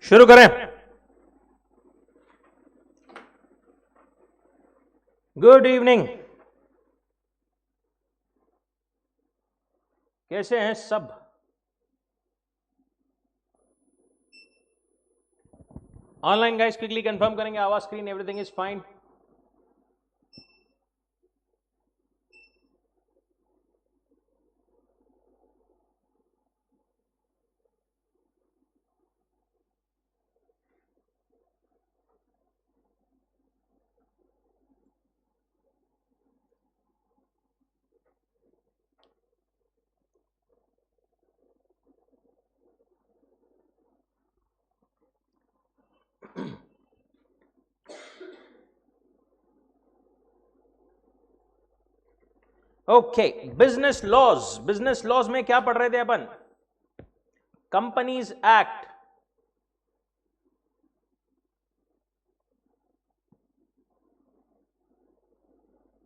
शुरू करें। Good evening, कैसे हैं सब? ऑनलाइन गाइस क्विकली कंफर्म करेंगे आवाज, screen, everything is fine. Okay, business laws में क्या पढ़ रहे थे अपन? कंपनीज एक्ट,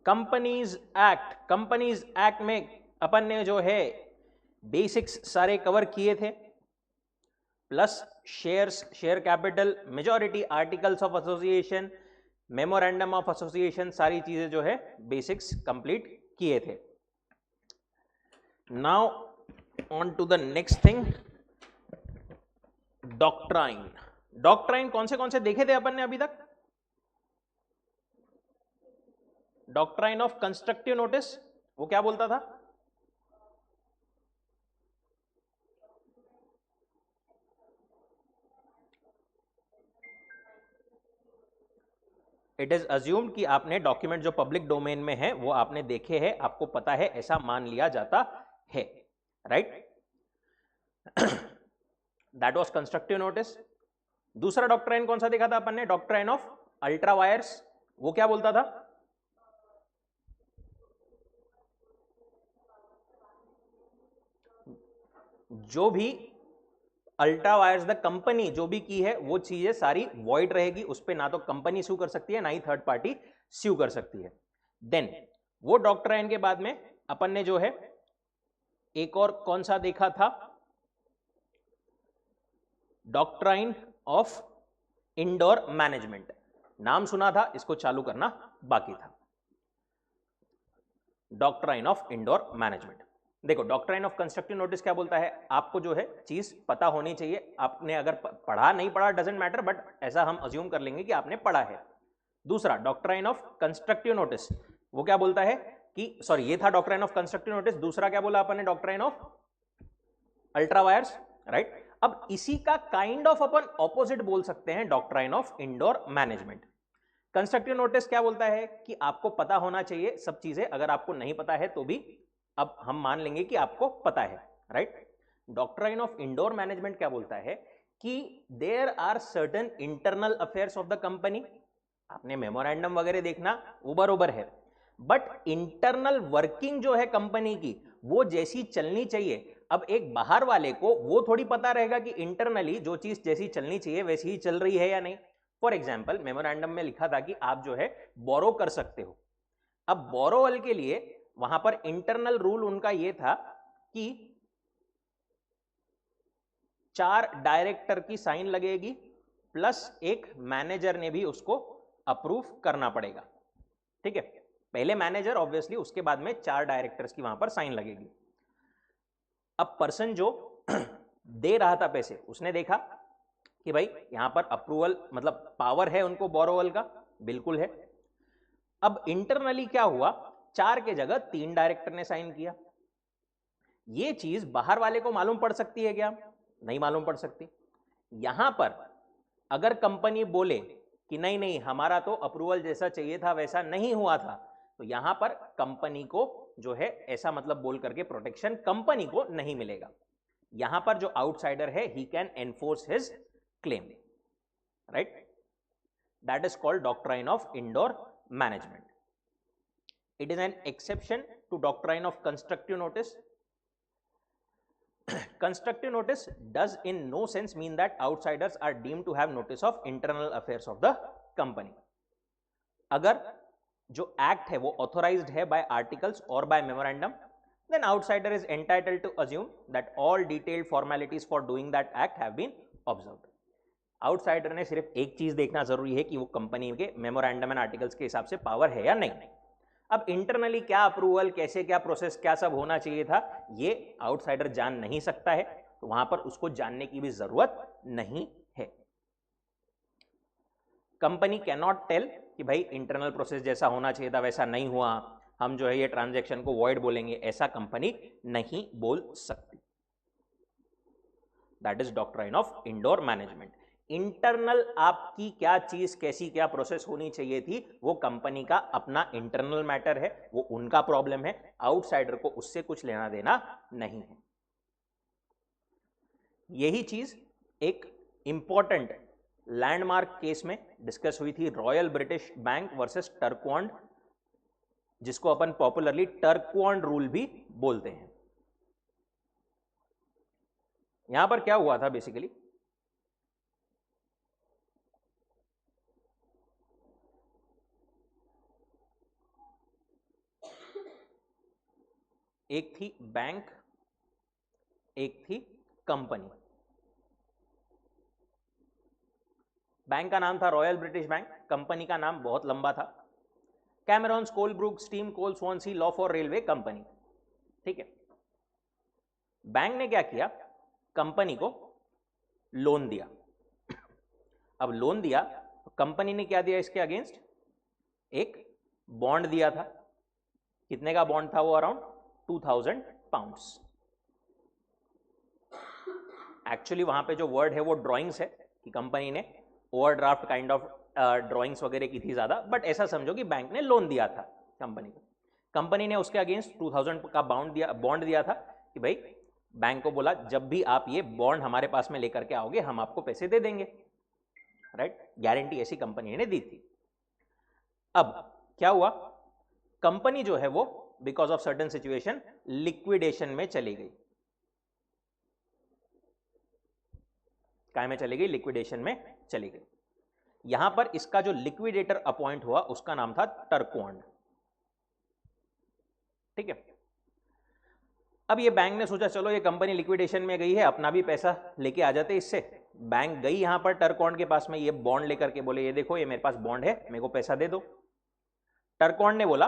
कंपनीज एक्ट में अपन ने जो है बेसिक्स सारे कवर किए थे, plus shares, share capital, majority, articles of association, memorandum of association, सारी चीजें जो है बेसिक्स कंप्लीट किए थे। Now on to the next thing, doctrine. Doctrine कौन से देखे थे अपन ने अभी तक? डॉक्ट्राइन ऑफ कंस्ट्रक्टिव नोटिस, वो क्या बोलता था? इट इज अज्यूम्ड कि आपने डॉक्यूमेंट जो पब्लिक डोमेन में है वो आपने देखे हैं, आपको पता है, ऐसा मान लिया जाता है, right? That was constructive notice. दूसरा डॉक्ट्राइन कौन सा देखा था अपन ने? डॉक्ट्राइन ऑफ अल्ट्रा वायर्स, वो क्या बोलता था? जो भी अल्ट्रा वायर्स द कंपनी जो भी की है वो चीजें सारी वॉइड रहेगी, उस पर ना तो कंपनी स्यू कर सकती है ना ही थर्ड पार्टी स्यू कर सकती है। देन वो डॉक्ट्राइन के बाद में अपन ने जो है एक और कौन सा देखा था? Doctrine of indoor management. नाम सुना था, इसको चालू करना बाकी था। Doctrine of indoor management. देखो, डॉक्ट्राइन ऑफ कंस्ट्रक्टिव नोटिस क्या बोलता है? आपको जो है चीज पता होनी चाहिए, आपने अगर पढ़ा नहीं पढ़ा डजेंट मैटर, बट ऐसा हम अज्यूम कर लेंगे कि आपने पढ़ा है। दूसरा डॉक्ट्राइन ऑफ कंस्ट्रक्टिव नोटिस, वो क्या बोलता है कि, सॉरी, ये था डॉक्ट्राइन ऑफ कंस्ट्रक्टिव नोटिस। दूसरा क्या बोला अपन ने? Doctrine of ultra vires, right? अब इसी का काइंड ऑफ अपन ऑपोजिट बोल सकते हैं, doctrine of indoor management. Constructive notice क्या बोलता है कि आपको पता होना चाहिए सब चीजें, अगर आपको नहीं पता है तो भी अब हम मान लेंगे कि आपको पता है, right? Doctrine of indoor management क्या बोलता है कि there are certain internal affairs of the company. आपने मेमोरेंडम वगैरह देखना, वो बरोबर है, बट इंटरनल वर्किंग जो है कंपनी की वो जैसी चलनी चाहिए। अब एक बाहर वाले को वो थोड़ी पता रहेगा कि इंटरनली जो चीज जैसी चलनी चाहिए वैसी ही चल रही है या नहीं। फॉर एग्जाम्पल, मेमोरेंडम में लिखा था कि आप जो है बोरो कर सकते हो। अब बोरोवल के लिए वहां पर इंटरनल रूल उनका यह था कि 4 डायरेक्टर की साइन लगेगी, प्लस एक मैनेजर ने भी उसको अप्रूव करना पड़ेगा, ठीक है? पहले मैनेजर ऑब्वियसली, उसके बाद में 4 डायरेक्टर्स की वहां पर साइन लगेगी। अब पर्सन जो दे रहा था पैसे, उसने देखा कि भाई यहां पर अप्रूवल मतलब पावर है उनको बोरोवल का, बिल्कुल है। अब इंटरनली क्या हुआ, 4 के जगह 3 डायरेक्टर ने साइन किया। ये चीज बाहर वाले को मालूम पड़ सकती है क्या? नहीं मालूम पड़ सकती। यहां पर अगर कंपनी बोले कि नहीं नहीं, हमारा तो अप्रूवल जैसा चाहिए था वैसा नहीं हुआ था, तो यहां पर कंपनी को जो है ऐसा मतलब बोल करके प्रोटेक्शन कंपनी को नहीं मिलेगा। यहां पर जो आउटसाइडर है, he can enforce his claim, right? That is called doctrine of indoor management. It is an exception to doctrine of constructive notice. Constructive notice does in no sense mean that outsiders are deemed to have notice of internal affairs of the company. अगर जो act है वो authorised है by articles और by memorandum, then outsider is entitled to assume that all detailed formalities for doing that act have been observed. Outsider ने सिर्फ एक चीज देखना जरूरी है कि वो कंपनी के मेमोरेंडम एंड आर्टिकल्स के हिसाब से पावर है या नहीं। अब इंटरनली क्या अप्रूवल, कैसे क्या प्रोसेस, क्या सब होना चाहिए था, ये आउटसाइडर जान नहीं सकता है, तो वहां पर उसको जानने की भी जरूरत नहीं है। कंपनी कैन नॉट टेल कि भाई इंटरनल प्रोसेस जैसा होना चाहिए था वैसा नहीं हुआ, हम जो है ये ट्रांजैक्शन को वॉइड बोलेंगे, ऐसा कंपनी नहीं बोल सकती। That is doctrine of indoor management. Internal आपकी क्या चीज, कैसी क्या प्रोसेस होनी चाहिए थी, वो कंपनी का अपना इंटरनल मैटर है, वो उनका प्रॉब्लम है, आउटसाइडर को उससे कुछ लेना देना नहीं है। यही चीज एक इंपॉर्टेंट लैंडमार्क केस में डिस्कस हुई थी, रॉयल ब्रिटिश बैंक वर्सेस टर्कवॉन्ड, जिसको अपन पॉपुलरली टर्कवॉन्ड रूल भी बोलते हैं। यहां पर क्या हुआ था बेसिकली, एक थी बैंक, एक थी कंपनी। बैंक का नाम था रॉयल ब्रिटिश बैंक, कंपनी का नाम बहुत लंबा था, Camerons Coalbrook steam coal Swansea Lougher for railway company. ठीक है, बैंक ने क्या किया, कंपनी को लोन दिया। अब लोन दिया तो कंपनी ने क्या दिया इसके अगेंस्ट, एक बॉन्ड दिया था। कितने का बॉन्ड था वो, अराउंड 2000 पाउंड्स। एक्चुअली वहां पे जो वर्ड है वो ड्राइंग्स है कि कंपनी ने ओवरड्राफ्ट काइंड ऑफ ड्राइंग्स वगैरह की थी ज्यादा, बट ऐसा समझो कि बैंक ने लोन दिया था कंपनी को। कंपनी ने उसके अगेंस्ट 2000 का बॉन्ड दिया था कि भाई बैंक को बोला जब भी आप ये बॉन्ड हमारे पास में लेकर के आओगे हम आपको पैसे दे देंगे, राइट, गारंटी ऐसी कंपनी ने दी थी। अब क्या हुआ, कंपनी जो है वो because of certain situation liquidation में चली गई। काय में चली गई, लिक्विडेशन में चली गई। यहां पर इसका जो लिक्विडेटर अपॉइंट हुआ उसका नाम था टर्कवॉन्ड। ठीक है, अब ये बैंक ने सोचा चलो ये कंपनी लिक्विडेशन में गई है, अपना भी पैसा लेके आ जाते इससे। बैंक गई यहां पर टर्कवॉन्ड के पास में, ये बॉन्ड लेकर के बोले ये देखो ये मेरे पास बॉन्ड है, मेरे को पैसा दे दो। टर्कवॉन्ड ने बोला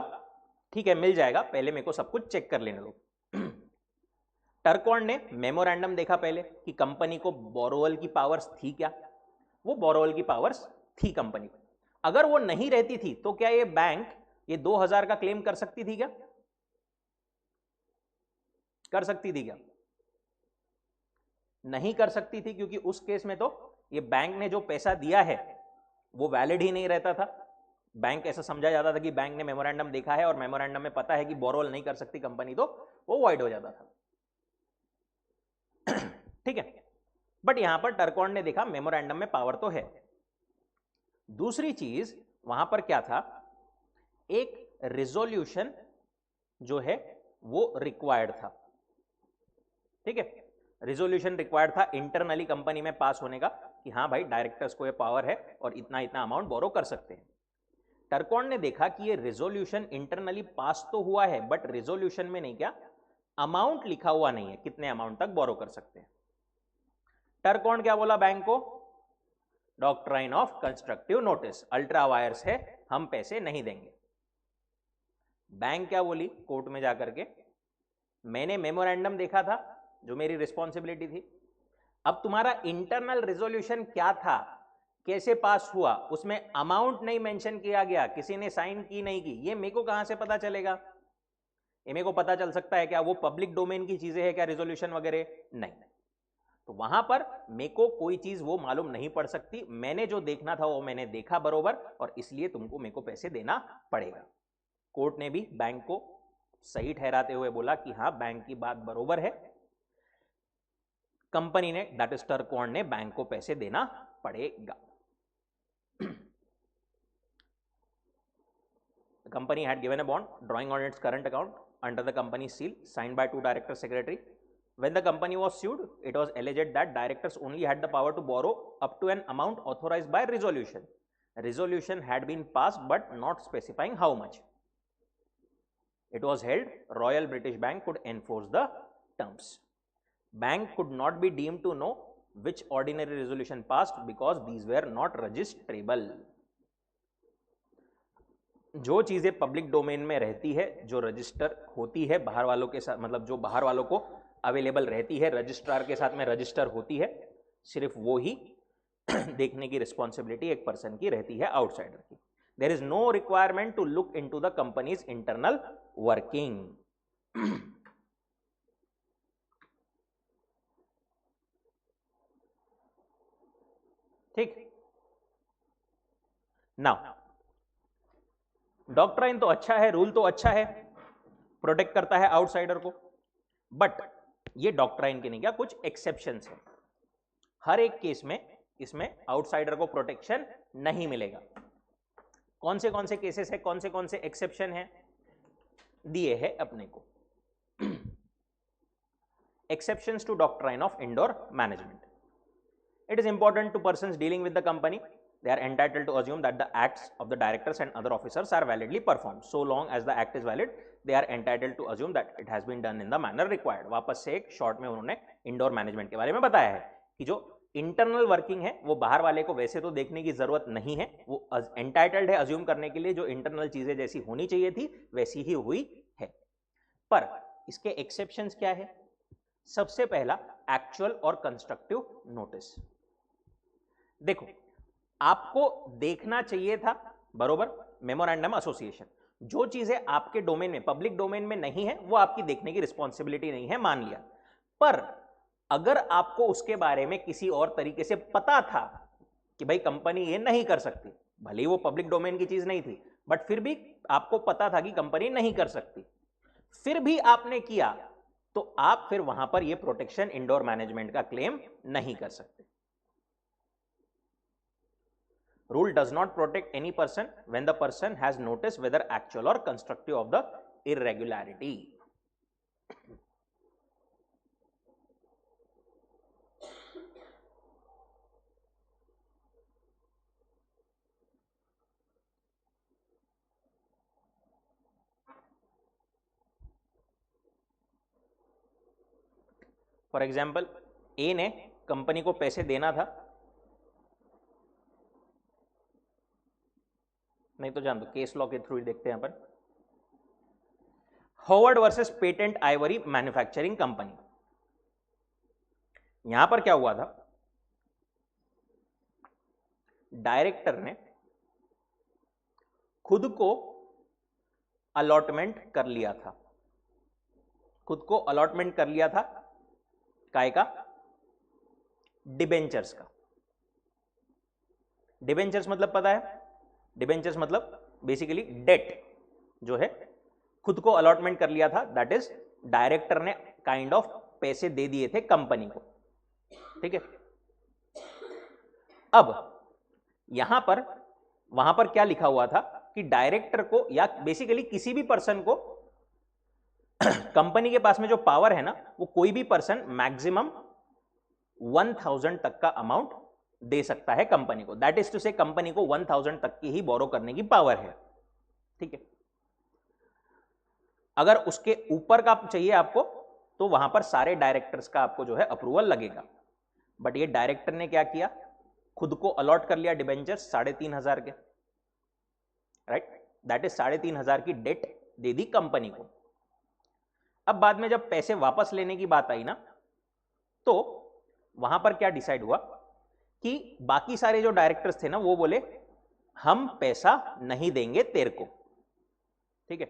ठीक है मिल जाएगा, पहले मेरे को सब कुछ चेक कर लेने दो। टर्कवॉन्ड ने मेमोरेंडम देखा पहले कि कंपनी को बोरोवल की पावर्स थी क्या, वो बोरोवल की पावर्स थी कंपनी को। अगर वो नहीं रहती थी तो क्या ये बैंक ये 2000 का क्लेम कर सकती थी क्या, कर सकती थी क्या, नहीं कर सकती थी, क्योंकि उस केस में तो ये बैंक ने जो पैसा दिया है वो वैलिड ही नहीं रहता था। बैंक ऐसा समझा जाता था कि बैंक ने मेमोरेंडम देखा है और मेमोरेंडम में पता है कि बोरोवल नहीं कर सकती कंपनी, तो वो वॉइड हो जाता था। ठीक है, बट यहां पर टर्कवॉन्ड ने देखा मेमोरेंडम में पावर तो है। दूसरी चीज वहां पर क्या था, एक रिजोल्यूशन जो है वो रिक्वायर्ड था। ठीक है, रिजोल्यूशन रिक्वायर्ड था इंटरनली कंपनी में पास होने का कि हाँ भाई डायरेक्टर्स को ये पावर है और इतना इतना अमाउंट बोरो कर सकते हैं। टर्कवॉन्ड ने देखा कि ये रिजोल्यूशन इंटरनली पास तो हुआ है बट रिजोल्यूशन में नहीं क्या अमाउंट लिखा हुआ नहीं है, कितने अमाउंट तक बोरो कर सकते हैं। टर्कवॉन्ड क्या बोला बैंक को, doctrine of constructive notice, ultra vires है, हम पैसे नहीं देंगे। बैंक क्या बोली कोर्ट में जाकर के, मैंने मेमोरेंडम देखा था जो मेरी रिस्पॉन्सिबिलिटी थी, अब तुम्हारा इंटरनल रिजोल्यूशन क्या था, कैसे पास हुआ, उसमें अमाउंट नहीं मेंशन किया गया, किसी ने साइन की नहीं की, ये मेरे को कहां से पता चलेगा, ये मेरे को पता चल सकता है क्या, वो पब्लिक डोमेन की चीजें है क्या रिजोल्यूशन वगैरह, नहीं। तो वहां पर मेरे को कोई चीज वो मालूम नहीं पड़ सकती, मैंने जो देखना था वो मैंने देखा बरोबर और इसलिए तुमको मेरे को पैसे देना पड़ेगा। कोर्ट ने भी बैंक को सही ठहराते हुए बोला कि हाँ बैंक की बात बरोबर है, कंपनी ने दैट इज टर्कवॉन्ड ने बैंक को पैसे देना पड़ेगा। The company had given a bond drawing on its current account under the company's seal signed by two directors secretary. When the company was sued, it was alleged that directors only had the power to borrow up to an amount authorized by resolution. Resolution had been passed but not specifying how much. It was held Royal British Bank could enforce the terms. Bank could not be deemed to know which ordinary resolution passed because these were not registrable. जो चीजें public domain में रहती है, जो register होती है बाहर वालों के साथ, मतलब जो बाहर वालों को अवेलेबल रहती है, रजिस्ट्रार के साथ में रजिस्टर होती है, सिर्फ वो ही देखने की रिस्पॉन्सिबिलिटी एक पर्सन की रहती है, आउटसाइडर की। There is no requirement to look into the company's internal working. ठीक, नाउ डॉक्ट्राइन तो अच्छा है, रूल तो अच्छा है, प्रोटेक्ट करता है आउटसाइडर को, बट ये डॉक्ट्राइन के नहीं, क्या कुछ एक्सेप्शंस है। हर एक केस में इसमें आउटसाइडर को प्रोटेक्शन नहीं मिलेगा। कौन से केसेस है, कौन से एक्सेप्शन है, दिए है अपने को। Exceptions to doctrine of indoor management. It is important to persons dealing with the company. They are entitled to assume that the acts of the directors and other officers are validly performed. So long as the act is valid, they are entitled to assume that it has been done in the manner required. वापस से एक short में उन्होंने indoor management के बारे में बताया है कि जो इंटरनल वर्किंग है वो बाहर वाले को वैसे तो देखने की जरूरत नहीं है, वो एंटाइटल्ड है अज्यूम करने के लिए जो इंटरनल चीजें जैसी होनी चाहिए थी वैसी ही हुई है। पर इसके एक्सेप्शंस क्या है? सबसे पहला एक्चुअल और कंस्ट्रक्टिव नोटिस। देखो, आपको देखना चाहिए था बरोबर मेमोरेंडम एसोसिएशन। जो चीजें आपके डोमेन में, पब्लिक डोमेन में नहीं है, वो आपकी देखने की रिस्पॉन्सिबिलिटी नहीं है, मान लिया। पर अगर आपको उसके बारे में किसी और तरीके से पता था कि भाई कंपनी ये नहीं कर सकती, भले ही वो पब्लिक डोमेन की चीज नहीं थी, बट फिर भी आपको पता था कि कंपनी नहीं कर सकती, फिर भी आपने किया, तो आप फिर वहां पर ये प्रोटेक्शन इंडोर मैनेजमेंट का क्लेम नहीं कर सकते। Rule does not protect any person when the person has noticed whether actual or constructive of the irregularity. For example, A ने कंपनी को पैसे देना था, नहीं तो जान दो, केस लॉ के थ्रू ही देखते हैं अपन। Howard versus patent ivory manufacturing company. यहां पर क्या हुआ था, डायरेक्टर ने खुद को अलॉटमेंट कर लिया था, खुद को अलॉटमेंट कर लिया था काय का? डिबेंचर्स का। डिबेंचर्स मतलब पता है? डिबेंचर्स मतलब बेसिकली डेट जो है, खुद को अलॉटमेंट कर लिया था, दैट इज डायरेक्टर ने काइंड ऑफ पैसे दे दिए थे कंपनी को, ठीक है। अब यहां पर, वहां पर क्या लिखा हुआ था कि डायरेक्टर को या बेसिकली किसी भी पर्सन को कंपनी के पास में जो पावर है ना, वो कोई भी पर्सन मैक्सिमम 1000 तक का अमाउंट दे सकता है कंपनी को। दैट इज टू से कंपनी को 1000 तक की ही बोरो करने की पावर है, ठीक है। अगर उसके ऊपर का चाहिए आपको, तो वहां पर सारे डायरेक्टर्स का आपको जो है अप्रूवल लगेगा। बट ये डायरेक्टर ने क्या किया, खुद को अलॉट कर लिया डिबेंचर्स 3500 के, राइट। दैट इज 3500 की डेट दे दी कंपनी को। अब बाद में जब पैसे वापस लेने की बात आई ना, तो वहां पर क्या डिसाइड हुआ कि बाकी सारे जो डायरेक्टर्स थे ना, वो बोले हम पैसा नहीं देंगे तेरे को, ठीक है।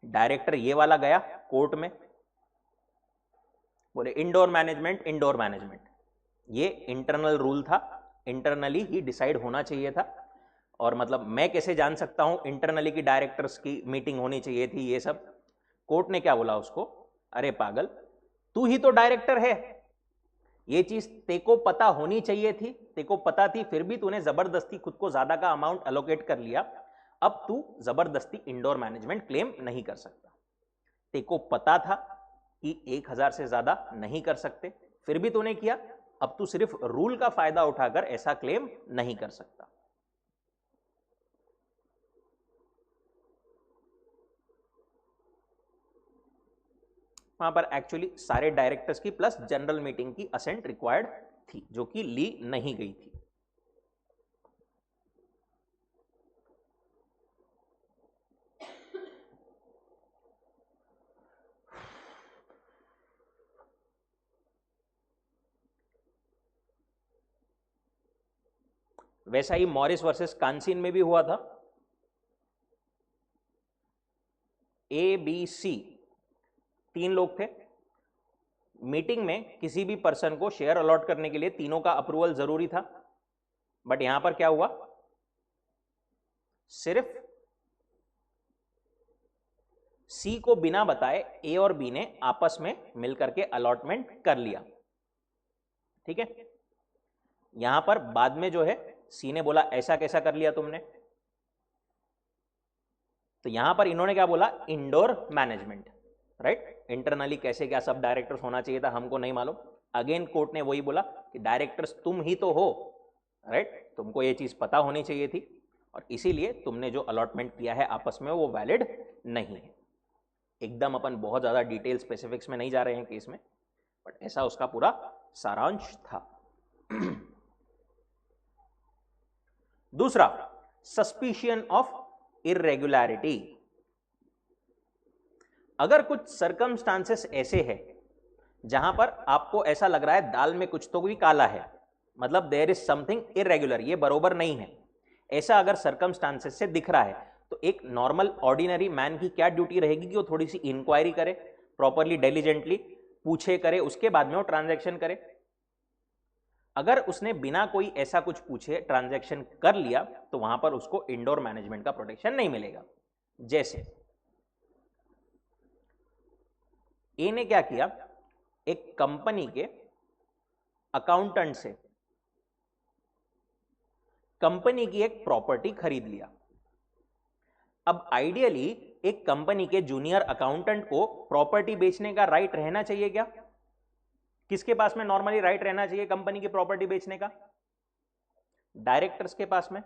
डायरेक्टर ये वाला गया कोर्ट में, बोले इंडोर मैनेजमेंट, इंडोर मैनेजमेंट ये इंटरनल रूल था, इंटरनली ही डिसाइड होना चाहिए था, और मतलब मैं कैसे जान सकता हूं इंटरनली की डायरेक्टर्स की मीटिंग होनी चाहिए थी, ये सब। कोर्ट ने क्या बोला उसको, अरे पागल, तू ही तो डायरेक्टर है, ये चीज तेको पता होनी चाहिए थी, तेको पता थी, फिर भी तूने जबरदस्ती खुद को ज्यादा का अमाउंट एलोकेट कर लिया। अब तू जबरदस्ती इंडोर मैनेजमेंट क्लेम नहीं कर सकता। तेको पता था कि 1000 से ज्यादा नहीं कर सकते, फिर भी तूने किया, अब तू सिर्फ रूल का फायदा उठाकर ऐसा क्लेम नहीं कर सकता। वहां पर एक्चुअली सारे डायरेक्टर्स की प्लस जनरल मीटिंग की असेंट रिक्वायर्ड थी, जो कि ली नहीं गई थी। वैसा ही मॉरिस वर्सेस कांसिन में भी हुआ था। ए बी सी 3 लोग थे। मीटिंग में किसी भी पर्सन को शेयर अलॉट करने के लिए तीनों का अप्रूवल जरूरी था, बट यहां पर क्या हुआ, सिर्फ सी को बिना बताए ए और बी ने आपस में मिलकर के अलॉटमेंट कर लिया। ठीक है, यहां पर बाद में जो है सी ने बोला ऐसा कैसा कर लिया तुमने, तो यहां पर इन्होंने क्या बोला, इंडोर मैनेजमेंट, राइट। इंटरनली कैसे क्या सब डायरेक्टर्स होना चाहिए था हमको नहीं मालूम। अगेन कोर्ट ने वही बोला कि डायरेक्टर्स तुम ही तो हो, राइट, तुमको ये चीज पता होनी चाहिए थी और इसीलिए तुमने जो अलॉटमेंट किया है आपस में वो वैलिड नहीं है। एकदम अपन बहुत ज्यादा डिटेल स्पेसिफिक्स में नहीं जा रहे हैं केस में, बट ऐसा उसका पूरा सारांश था। दूसरा, सस्पिशियन ऑफ इरेगुलरिटी। अगर कुछ सर्कमस्टांसेस ऐसे हैं जहां पर आपको ऐसा लग रहा है दाल में कुछ तो भी काला है, मतलब देयर इज समथिंग इरेगुलर, ये बरोबर नहीं है, ऐसा अगर सर्कमस्टांसेस से दिख रहा है, तो एक नॉर्मल ऑर्डिनरी मैन की क्या ड्यूटी रहेगी कि वो थोड़ी सी इंक्वायरी करे, प्रॉपरली डिलिजेंटली पूछे करे, उसके बाद में वो ट्रांजैक्शन करे। अगर उसने बिना कोई ऐसा कुछ पूछे ट्रांजैक्शन कर लिया तो वहां पर उसको इंडोर मैनेजमेंट का प्रोटेक्शन नहीं मिलेगा। जैसे ए ने क्या किया, एक कंपनी के अकाउंटेंट से कंपनी की एक प्रॉपर्टी खरीद लिया। अब आइडियली एक कंपनी के जूनियर अकाउंटेंट को प्रॉपर्टी बेचने का राइट रहना चाहिए क्या? किसके पास में नॉर्मली राइट रहना चाहिए कंपनी की प्रॉपर्टी बेचने का? डायरेक्टर्स के पास में।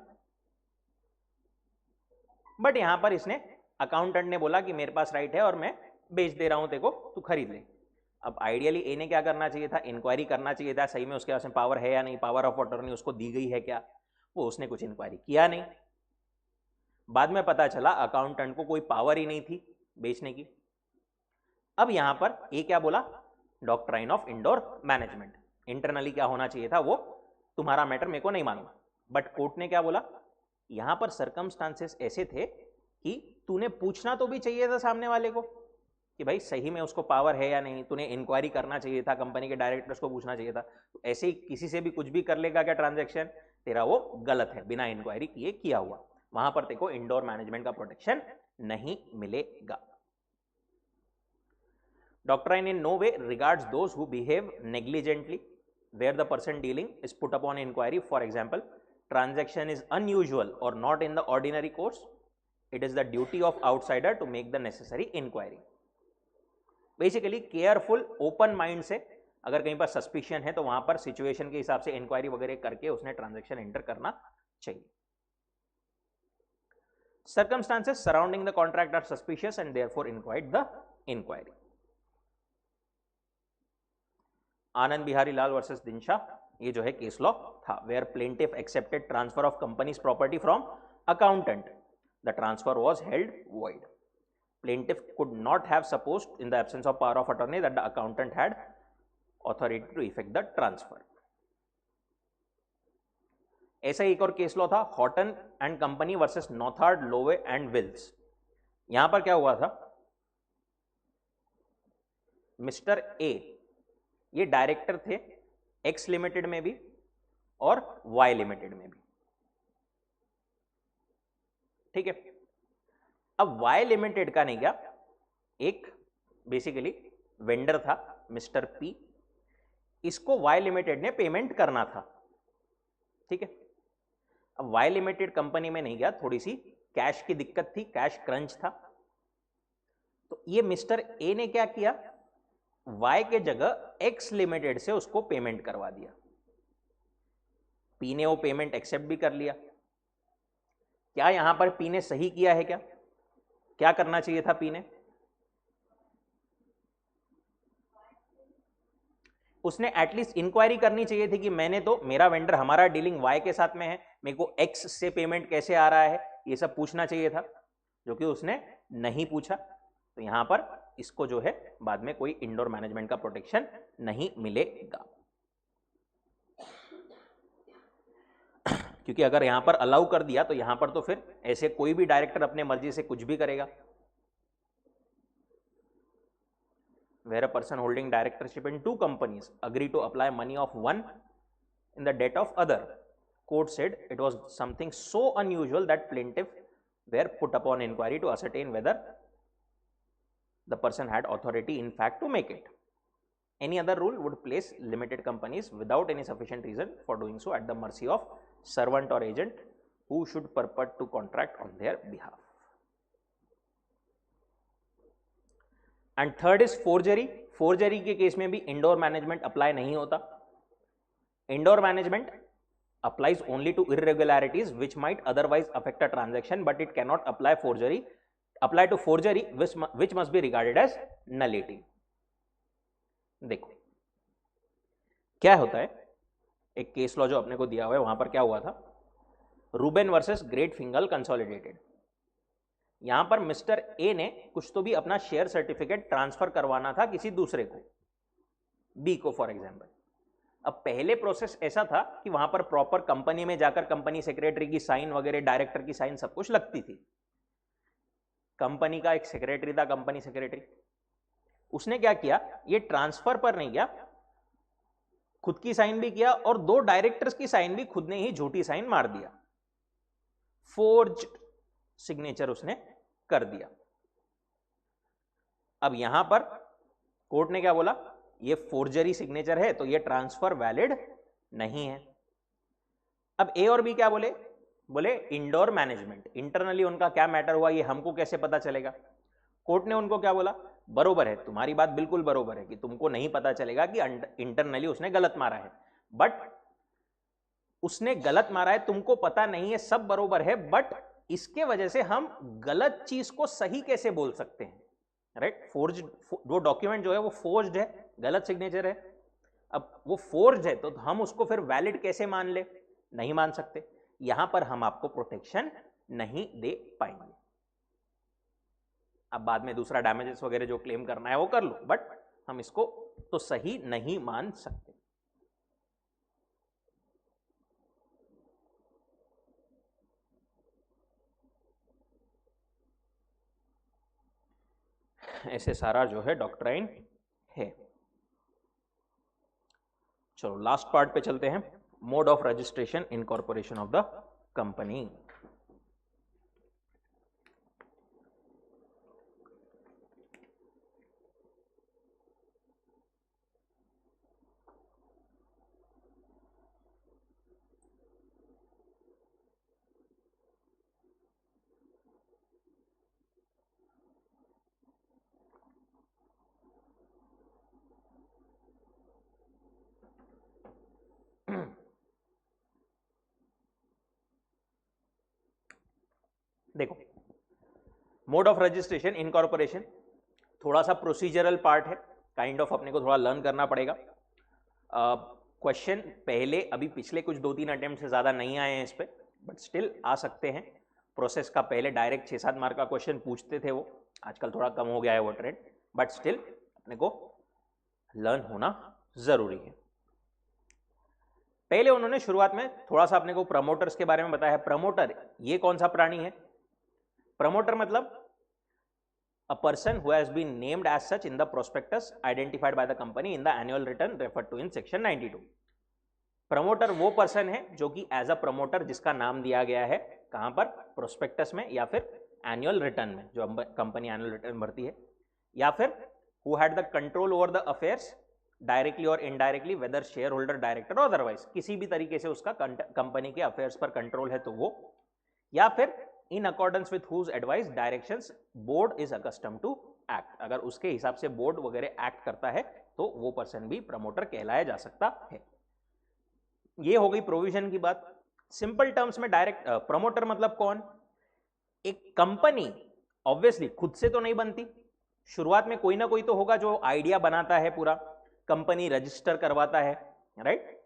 बट यहां पर इसने अकाउंटेंट ने बोला कि मेरे पास राइट है और मैं बेच दे रहा हूं तेको, तू खरीद ले। अब आइडियली ए ने क्या करना चाहिए था, इंक्वायरी करना चाहिए था सही में उसके पास में पावर है या नहीं, पावर ऑफ अटॉर्नी उसको दी गई है क्या, वो उसने कुछ इंक्वायरी किया नहीं। बाद में पता चला अकाउंटेंट को कोई पावर ही नहीं थी बेचने की। अब यहां पर ए क्या बोला, doctrine of indoor management, internally क्या होना चाहिए था वो तुम्हारा मैटर मेरे को नहीं मालूम। बट कोर्ट ने क्या बोला, यहां पर सर्कमस्टांसेस ऐसे थे कि तूने पूछना तो भी चाहिए था सामने वाले को कि भाई सही में उसको पावर है या नहीं, तूने इंक्वायरी करना चाहिए था, कंपनी के डायरेक्टर्स को पूछना चाहिए था। तो ऐसे ही किसी से भी कुछ भी कर लेगा क्या ट्रांजैक्शन, तेरा वो गलत है, बिना इंक्वायरी किए किया हुआ, वहां पर तेको इंडोर मैनेजमेंट का प्रोटेक्शन नहीं मिलेगा। Doctrine in no way regards those who behave negligently where the person dealing is put upon inquiry. For example, transaction is unusual or not in the ordinary course. It is the duty of outsider to make the necessary inquiry. Basically, careful, open mind से अगर कहीं पर suspicion है तो वहां पर situation के हिसाब से इंक्वायरी वगैरह करके उसने ट्रांजैक्शन एंटर करना चाहिए। Circumstances surrounding the contract are suspicious and therefore invite the inquiry. Anand Behari Lal versus Dinshaw, ये जो है केस लॉ था, where plaintiff accepted transfer of company's property from accountant, the transfer was held void. Plaintiff could not have supposed in the absence of power of attorney that the accountant had authority to effect the transfer. ऐसा एक और case law था, Houghton and company versus Nothard Lowe and Wills. यहां पर क्या हुआ था, mister A ये डायरेक्टर थे एक्स लिमिटेड में भी और वाई लिमिटेड में भी, ठीक है। अब वाई लिमिटेड का नहीं क्या, एक बेसिकली वेंडर था मिस्टर पी, इसको वाई लिमिटेड ने पेमेंट करना था, ठीक है। अब वाई लिमिटेड कंपनी में नहीं गया, थोड़ी सी कैश की दिक्कत थी, कैश क्रंच था, तो ये मिस्टर ए ने क्या किया, वाई के जगह एक्स लिमिटेड से उसको पेमेंट करवा दिया। पी ने वो पेमेंट एक्सेप्ट भी कर लिया। क्या यहां पर पी ने सही किया है? क्या करना चाहिए था पी ने? उसने एटलीस्ट इंक्वायरी करनी चाहिए थी कि मैंने तो, मेरा वेंडर, हमारा डीलिंग वाई के साथ में है, मेरे को एक्स से पेमेंट कैसे आ रहा है, ये सब पूछना चाहिए था, जो कि उसने नहीं पूछा। तो यहां पर इसको जो है बाद में कोई इंडोर मैनेजमेंट का प्रोटेक्शन नहीं मिलेगा, क्योंकि अगर यहां पर अलाउ कर दिया तो यहां पर तो फिर ऐसे कोई भी डायरेक्टर अपने मर्जी से कुछ भी करेगा। Where a person holding directorship in two companies agree to apply money of one in the debt of other. Court said it was something so unusual that plaintiff were put upon inquiry to ascertain whether the person had authority in fact to make it. Any other rule would place limited companies without any sufficient reason for doing so at the mercy of servant or agent who should purport to contract on their behalf. And third is forgery. Forgery के case में भी indoor management apply नहीं होता। Indoor management applies only to irregularities which might otherwise affect a transaction, but it cannot apply to forgery which must be regarded as nullity. देखो क्या होता है, एक केस लॉ जो अपने को दिया हुआ है, वहां पर क्या हुआ था, रूबेन वर्सेस ग्रेट फिंगल कंसोलिडेटेड। यहां पर मिस्टर ए ने कुछ तो भी अपना शेयर सर्टिफिकेट ट्रांसफर करवाना था किसी दूसरे को, बी को फॉर एग्जांपल। अब पहले प्रोसेस ऐसा था कि वहां पर प्रॉपर कंपनी में जाकर कंपनी सेक्रेटरी की साइन वगैरह, डायरेक्टर की साइन सब कुछ लगती थी। कंपनी का एक सेक्रेटरी था, कंपनी सेक्रेटरी, उसने क्या किया, ये ट्रांसफर पर नहीं किया, खुद की साइन भी किया और दो डायरेक्टर्स की साइन भी खुद ने ही झूठी साइन मार दिया, फोर्ज्ड सिग्नेचर उसने कर दिया। अब यहां पर कोर्ट ने क्या बोला, ये फोर्जरी सिग्नेचर है तो ये ट्रांसफर वैलिड नहीं है। अब ए और बी क्या बोले, बोले इंडोर मैनेजमेंट, इंटरनली उनका क्या मैटर हुआ ये हमको कैसे पता चलेगा। कोर्ट ने उनको क्या बोला, बरोबर है, तुम्हारी बात बिल्कुल बरोबर है कि तुमको नहीं पता चलेगा कि इंटरनली उसने गलत मारा है, बट उसने गलत मारा है, तुमको पता नहीं है, सब बरोबर है, बट इसके वजह से हम गलत चीज को सही कैसे बोल सकते हैं, राइट। फोर्ज, वो डॉक्यूमेंट जो है वो फोर्ज्ड है, गलत सिग्नेचर है। अब वो फोर्ज्ड है तो हम उसको फिर वैलिड कैसे मान ले, नहीं मान सकते। यहां पर हम आपको प्रोटेक्शन नहीं दे पाएंगे। अब बाद में दूसरा डैमेजेस वगैरह जो क्लेम करना है वो कर लो, बट हम इसको तो सही नहीं मान सकते। ऐसे सारा जो है डॉक्ट्राइन है। चलो लास्ट पार्ट पे चलते हैं, mode of registration incorporation of the company. देखो, मोड ऑफ रजिस्ट्रेशन इनकॉर्पोरेशन थोड़ा सा प्रोसीजरल पार्ट है, काइंड ऑफ अपने को थोड़ा लर्न करना पड़ेगा। क्वेश्चन पहले अभी पिछले कुछ 2-3 अटेम्प्ट से ज़्यादा नहीं आए हैं इस पर, बट स्टिल आ सकते हैं। प्रोसेस का पहले डायरेक्ट 6-7 मार्क का क्वेश्चन पूछते थे, वो आजकल थोड़ा कम हो गया है वो ट्रेंड, बट स्टिल अपने को लर्न होना ज़रूरी है। पहले उन्होंने शुरुआत में थोड़ा सा अपने को प्रमोटर्स के बारे में बताया। प्रमोटर ये कौन सा प्राणी है, प्रमोटर मतलब a person who has been named as such in the prospectus identified by the company in the annual return referred to in section 92। Promoter वो पर्सन है जो कि एज अ प्रमोटर जिसका नाम दिया गया है कहां पर, प्रोस्पेक्टस में या फिर एनुअल रिटर्न में, जो कंपनी एनुअल रिटर्न भरती है, या फिर who had the control over the affairs directly और indirectly, whether share holder, director और अदरवाइज, किसी भी तरीके से उसका कंपनी के अफेयर्स पर कंट्रोल है तो वो, या फिर in accordance with whose advice directions board is accustomed to act, अगर उसके हिसाब से बोर्ड वगैरह एक्ट करता है तो वो पर्सन भी प्रमोटर कहलाया जा सकता है। ये हो गई प्रोविजन की बात। सिंपल टर्म्स में डायरेक्ट प्रमोटर मतलब कौन, एक कंपनी ऑब्वियसली खुद से तो नहीं बनती, शुरुआत में कोई ना कोई तो होगा जो आइडिया बनाता है पूरा, कंपनी रजिस्टर करवाता है, राइट?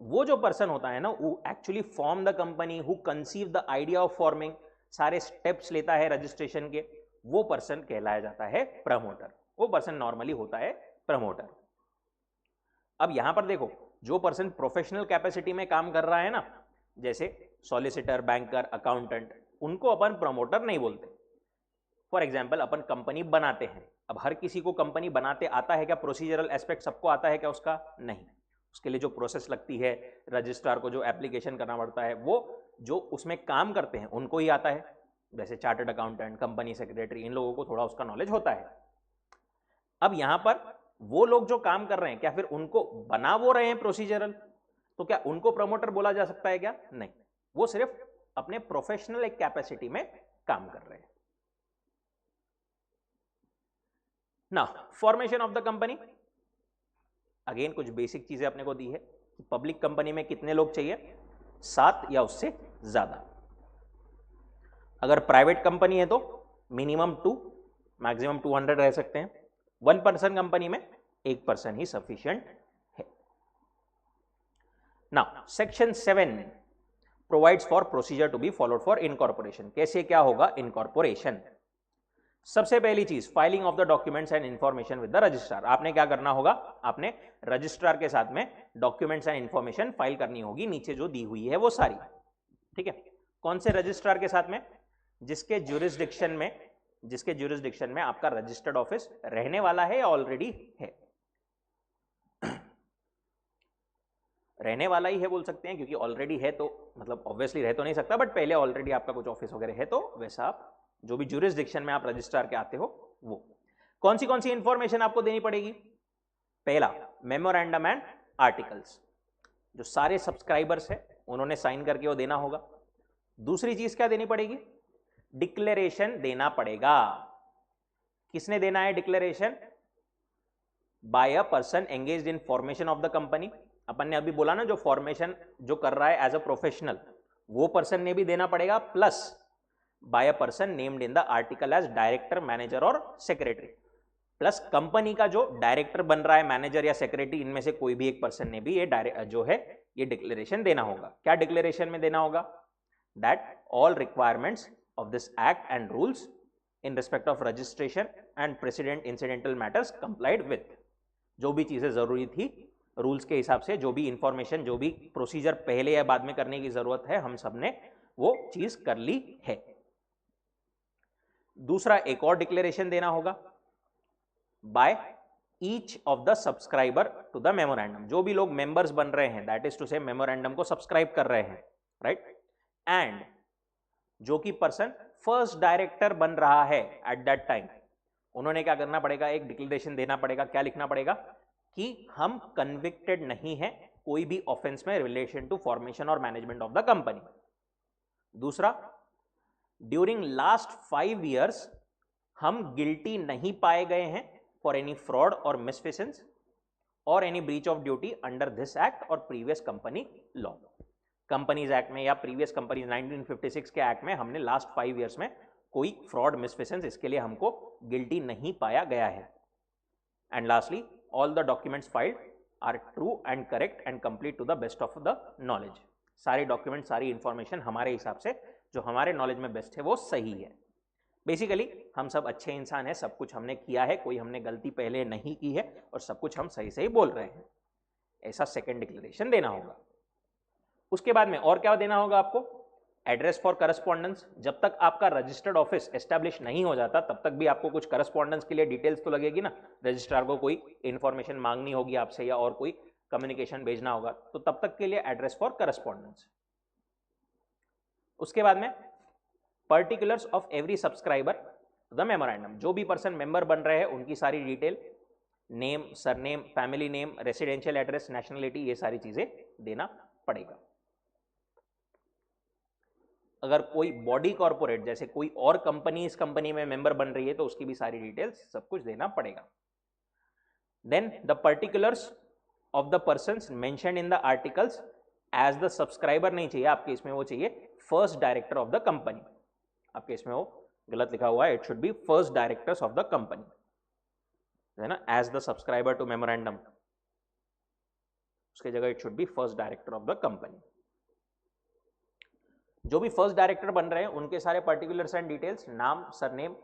वो जो पर्सन होता है ना, वो actually form the company, who conceive the idea of forming, सारे स्टेप्स लेता है रजिस्ट्रेशन के, वो पर्सन कहलाया जाता है प्रमोटर। वो पर्सन नॉर्मली होता है प्रमोटर। अब यहां पर देखो, जो पर्सन प्रोफेशनल कैपेसिटी में काम कर रहा है ना, जैसे सॉलिसिटर, बैंकर, अकाउंटेंट, उनको अपन प्रमोटर नहीं बोलते। फॉर एग्जाम्पल, अपन कंपनी बनाते हैं, अब हर किसी को कंपनी बनाते आता है क्या? प्रोसीजरल एस्पेक्ट सबको आता है क्या उसका? नहीं। उसके लिए जो प्रोसेस लगती है, रजिस्ट्रार को जो एप्लीकेशन करना पड़ता है, वो जो उसमें काम करते हैं उनको ही आता है। जैसे चार्टर्ड अकाउंटेंट, कंपनी सेक्रेटरी, इन लोगों को थोड़ा उसका नॉलेज होता है। अब यहां पर वो लोग जो काम कर रहे हैं, क्या फिर उनको बना वो रहे हैं प्रोसीजरल, तो क्या उनको प्रमोटर बोला जा सकता है क्या? नहीं। वो सिर्फ अपने प्रोफेशनल एक कैपेसिटी में काम कर रहे हैं। ना formation of the company, again कुछ बेसिक चीजें अपने को दी है कि पब्लिक कंपनी में कितने लोग चाहिए? 7 या उससे ज्यादा। अगर प्राइवेट कंपनी है तो मिनिमम 2, मैक्सिमम 200 रह सकते हैं। 1 पर्सन कंपनी में 1 पर्सन ही सफिशिएंट है। Now section 7 provides for procedure to be followed for incorporation. कैसे क्या होगा इनकॉर्पोरेशन? सबसे पहली चीज, filing of the documents and information with the registrar. आपने क्या करना होगा? आपने रजिस्ट्रार के साथ में डॉक्यूमेंट्स एंड इंफॉर्मेशन फाइल करनी होगी, नीचे जो दी हुई है वो सारी। ठीक है? कौन से रजिस्ट्रार के साथ में? जिसके ज्यूरिसडिक्शन में आपका रजिस्टर्ड ऑफिस रहने वाला है या ऑलरेडी है। रहने वाला ही है बोल सकते हैं, क्योंकि ऑलरेडी है तो मतलब ऑब्वियसली रह तो नहीं सकता, बट पहले ऑलरेडी आपका कुछ ऑफिस वगैरह है, तो वैसा आप जो भी ज्यूरिसडिक्शन में आप रजिस्ट्रार के आते हो वो। कौन सी इंफॉर्मेशन आपको देनी पड़ेगी? पहला, मेमोरेंडम एंड आर्टिकल्स, जो सारे सब्सक्राइबर्स है उन्होंने साइन करके वो देना होगा। दूसरी चीज क्या देनी पड़ेगी? डिक्लेरेशन देना पड़ेगा। किसने देना है declaration? By a person engaged in formation of the company. अपन ने अभी बोला ना, जो फॉर्मेशन जो कर रहा है एज अ प्रोफेशनल, वो पर्सन ने भी देना पड़ेगा, plus by a person named in the article as director, manager और सेक्रेटरी, प्लस कंपनी का जो डायरेक्टर बन रहा है, मैनेजर या सेक्रेटरी, इनमें से कोई भी एक पर्सन ने भी ये जो है ये डिक्लेरेशन देना होगा। क्या डिक्लेरेशन में देना होगा? That all requirements of this act and rules in respect of registration and precedent incidental matters complied with। जो भी चीजें जरूरी थी रूल्स के हिसाब से, जो भी इंफॉर्मेशन, जो भी प्रोसीजर पहले या बाद में करने की जरूरत है, हम सब ने वो चीज कर ली है। दूसरा, एक और डिक्लेरेशन देना होगा by each of the subscriber to the memorandum. जो भी लोग मेंबर्स बन रहे हैं, that is to say memorandum को सब्सक्राइब कर रहे हैं, राइट? एंड जो कि पर्सन फर्स्ट डायरेक्टर बन रहा है एट दैट टाइम, उन्होंने क्या करना पड़ेगा? एक डिक्लेरेशन देना पड़ेगा। क्या लिखना पड़ेगा? कि हम कन्विक्टेड नहीं है कोई भी ऑफेंस में रिलेशन टू फॉर्मेशन और मैनेजमेंट ऑफ द कंपनी। दूसरा, ड्यूरिंग लास्ट 5 years हम गिल्टी नहीं पाए गए हैं फॉर एनी फ्रॉड और मिसफिशंस और any breach of duty under this act और previous company law. Companies act में या प्रीवियस कंपनीज 1956 के एक्ट में हमने लास्ट 5 years में कोई फ्रॉड, मिसफिशंस, इसके लिए हमको गिल्टी नहीं पाया गया है। And lastly, all the documents filed are true and correct and complete to the best of the knowledge. सारे डॉक्यूमेंट, सारी इंफॉर्मेशन हमारे हिसाब से, जो हमारे नॉलेज में बेस्ट है, वो सही है। बेसिकली हम सब अच्छे इंसान हैं, सब कुछ हमने किया है, कोई हमने गलती पहले नहीं की है और सब कुछ हम सही सही बोल रहे हैं। ऐसा सेकेंड डिक्लेरेशन देना होगा। उसके बाद में और क्या देना होगा आपको? Address for correspondence. जब तक आपका रजिस्टर्ड ऑफिस एस्टैब्लिश नहीं हो जाता, तब तक भी आपको कुछ करस्पॉन्डेंस के लिए डिटेल्स तो लगेगी ना। रजिस्ट्रार को कोई इंफॉर्मेशन मांगनी होगी आपसे या और कोई कम्युनिकेशन भेजना होगा, तो तब तक के लिए एड्रेस फॉर करस्पॉन्डेंस। उसके बाद में particulars of every subscriber the memorandum. जो भी पर्सन मेंबर बन रहे हैं उनकी सारी detail, name, surname, family name, residential address, nationality, ये सारी चीजें देना पड़ेगा। अगर कोई बॉडी कॉर्पोरेट, जैसे कोई और कंपनी इस कंपनी में मेंबर बन रही है, तो उसकी भी सारी डिटेल्स, सब कुछ देना पड़ेगा। Then the particulars of the persons mentioned in the articles as the subscriber नहीं चाहिए आपके इसमें, वो चाहिए first director of the company. आपके इसमें वो गलत लिखा हुआ है, it should be first directors of the company, है ना, as the subscriber to memorandum. उसके जगह it should be first director of the company. जो भी फर्स्ट डायरेक्टर बन रहे हैं उनके सारे पर्टिकुलर्स एंड डिटेल्स, नाम, सरनेम,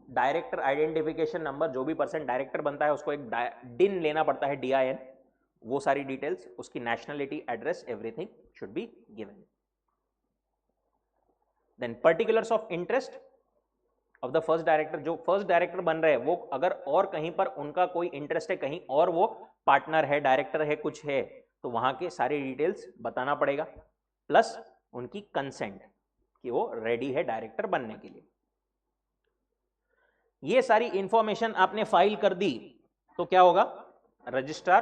डायरेक्टर आइडेंटिफिकेशन नंबर, जो भी पर्सन डायरेक्टर बनता है उसको एक डिन लेना पड़ता है, DIN, वो सारी डिटेल्स, उसकी nationality, address, everything should be given. Then particulars of interest of the first director, जो फर्स्ट डायरेक्टर बन रहे हैं वो अगर और कहीं पर उनका कोई इंटरेस्ट है, कहीं और वो पार्टनर है, डायरेक्टर है, कुछ है, तो वहां के सारी डिटेल्स बताना पड़ेगा, प्लस उनकी कंसेंट कि वो रेडी है डायरेक्टर बनने के लिए। ये सारी इंफॉर्मेशन आपने फाइल कर दी तो क्या होगा, रजिस्ट्रार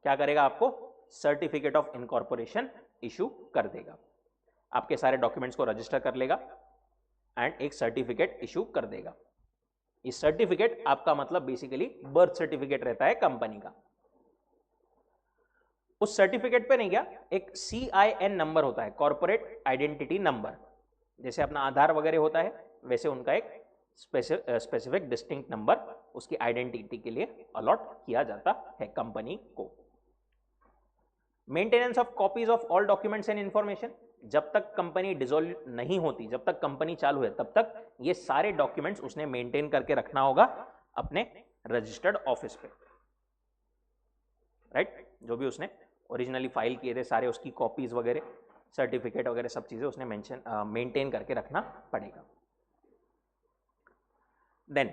क्या करेगा, आपको सर्टिफिकेट ऑफ इनकॉर्पोरेशन इशू कर देगा, आपके सारे डॉक्यूमेंट्स को रजिस्टर कर लेगा एंड एक सर्टिफिकेट इशू कर देगा। इस सर्टिफिकेट आपका मतलब बेसिकली बर्थ सर्टिफिकेट रहता है कंपनी का। उस सर्टिफिकेट पे नहीं, क्या एक CIN नंबर होता है, कॉर्पोरेट आइडेंटिटी नंबर, जैसे अपना आधार वगैरह होता है वैसे उनका एक स्पेसिफिक डिस्टिंक्ट नंबर उसकी आइडेंटिटी के लिए अलॉट किया जाता है कंपनी को। Maintenance of copies of all documents and information, जब तक कंपनी डिसॉल्व नहीं होती, जब तक कंपनी चालू है तब तक ये सारे डॉक्यूमेंट्स उसने मेंटेन करके रखना होगा अपने रजिस्टर्ड ऑफिस पे, राइट। जो भी उसने ओरिजिनली फाइल किए थे सारे, उसकी कॉपीज वगैरह, सर्टिफिकेट वगैरह सब चीजें उसने मेंटेन करके रखना पड़ेगा। देन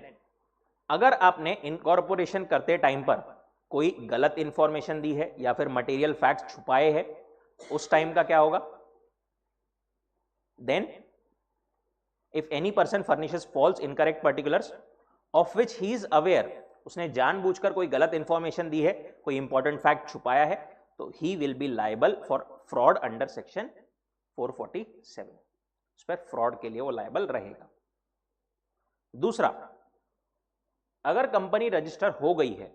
अगर आपने इनकॉर्पोरेशन करते टाइम पर कोई गलत इंफॉर्मेशन दी है या फिर मटेरियल फैक्ट्स छुपाए हैं, उस टाइम का क्या होगा, then if any person furnishes false incorrect particulars of which he is aware, उसने जानबूझकर कोई गलत इंफॉर्मेशन दी है, कोई इंपॉर्टेंट फैक्ट छुपाया है, तो he will be liable for fraud under section 447, उस पर फ्रॉड के लिए वो लायबल रहेगा। दूसरा, अगर कंपनी रजिस्टर हो गई है,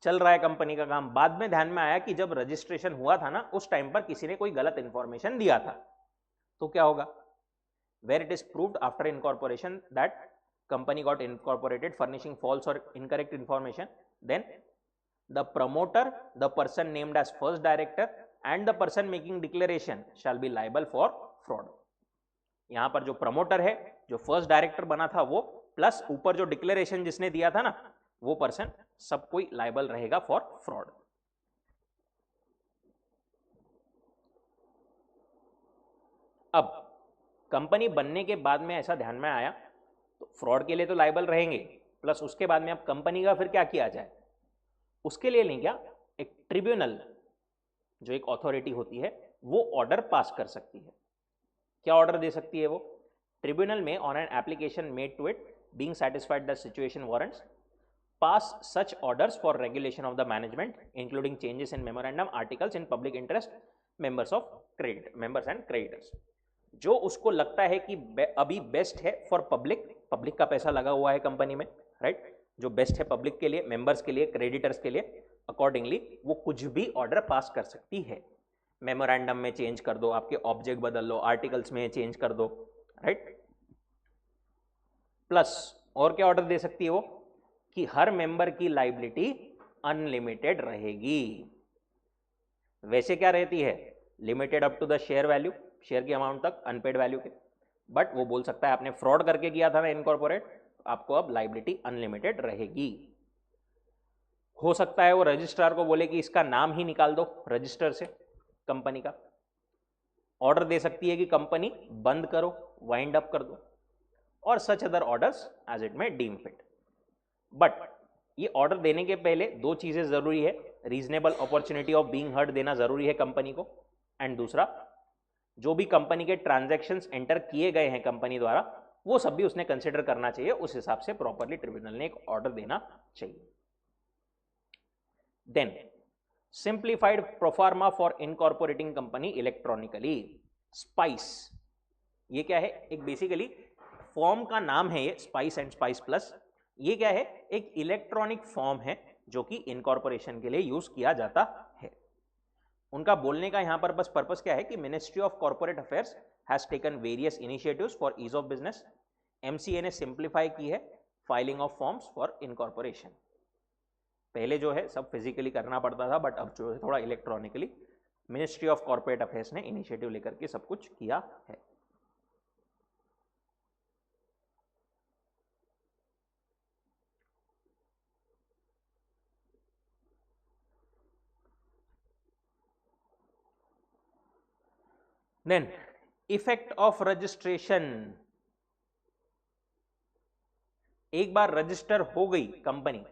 चल रहा है कंपनी का काम, बाद में ध्यान में आया कि जब रजिस्ट्रेशन हुआ था ना उस टाइम पर किसी ने कोई गलत इंफॉर्मेशन दिया था, तो क्या होगा, where it is proved after incorporation that company got incorporated furnishing false और incorrect information, then the promoter, the person named as first director and the person making declaration shall be liable for fraud. यहां पर जो promoter है, जो first director बना था वो, plus ऊपर जो डिक्लेरेशन जिसने दिया था ना वो पर्सन, सब कोई लायबल रहेगा फॉर फ्रॉड। अब कंपनी बनने के बाद में ऐसा ध्यान में आया तो फ्रॉड के लिए तो लायबल रहेंगे, प्लस उसके बाद में अब कंपनी का फिर क्या किया जाए, उसके लिए नहीं, क्या एक ट्रिब्यूनल जो एक अथॉरिटी होती है वो ऑर्डर पास कर सकती है। क्या ऑर्डर दे सकती है वो, ट्रिब्यूनल में on an application made to it being satisfied the situation warrants pass such orders for regulation of the management including changes in memorandum articles in public interest members and creditors। जो उसको लगता है कि अभी best है for public का पैसा लगा हुआ है कंपनी में, राइट, जो बेस्ट है पब्लिक के लिए, मेंबर्स के लिए, क्रेडिटर्स के लिए, अकॉर्डिंगली वो कुछ भी ऑर्डर पास कर सकती है। मेमोरेंडम में चेंज कर दो, आपके ऑब्जेक्ट बदल लो, आर्टिकल्स में चेंज कर दो, राइट। प्लस और क्या ऑर्डर दे सकती है वो, कि हर मेंबर की लायबिलिटी अनलिमिटेड रहेगी। वैसे क्या रहती है, limited up to the share value, share की अमाउंट तक, अनपेड वैल्यू के, बट वो बोल सकता है आपने फ्रॉड करके किया था ना इनकॉर्पोरेट, आपको अब लायबिलिटी अनलिमिटेड रहेगी। हो सकता है वो रजिस्ट्रार को बोले कि इसका नाम ही निकाल दो रजिस्टर से कंपनी का। ऑर्डर दे सकती है कि कंपनी बंद करो, वाइंड अप कर दो, और such other orders as it may deem fit. But ये ऑर्डर देने के पहले दो चीजें जरूरी है, reasonable opportunity of being heard देना जरूरी है कंपनी को, एंड दूसरा जो भी कंपनी के ट्रांजैक्शंस एंटर किए गए हैं कंपनी द्वारा वो सब भी उसने कंसिडर करना चाहिए, उस हिसाब से प्रॉपरली ट्रिब्यूनल ने एक ऑर्डर देना चाहिए। Then simplified proforma for incorporating company electronically, SPICe, ये क्या है, एक बेसिकली फॉर्म का नाम है ये, स्पाइस एंड स्पाइस प्लस। ये क्या है, एक इलेक्ट्रॉनिक फॉर्म है जो कि इनकॉर्पोरेशन के लिए यूज किया जाता है। उनका बोलने का यहां पर बस पर्पस क्या है कि ministry of corporate affairs has taken various initiatives for ease of business. MCA ने सिंप्लीफाई की है filing of forms for incorporation. पहले जो है सब फिजिकली करना पड़ता था, बट अब जो है थोड़ा electronically ministry of corporate affairs ने इनिशिएटिव लेकर के सब कुछ किया है। देन इफेक्ट ऑफ रजिस्ट्रेशन, एक बार रजिस्टर हो गई कंपनी,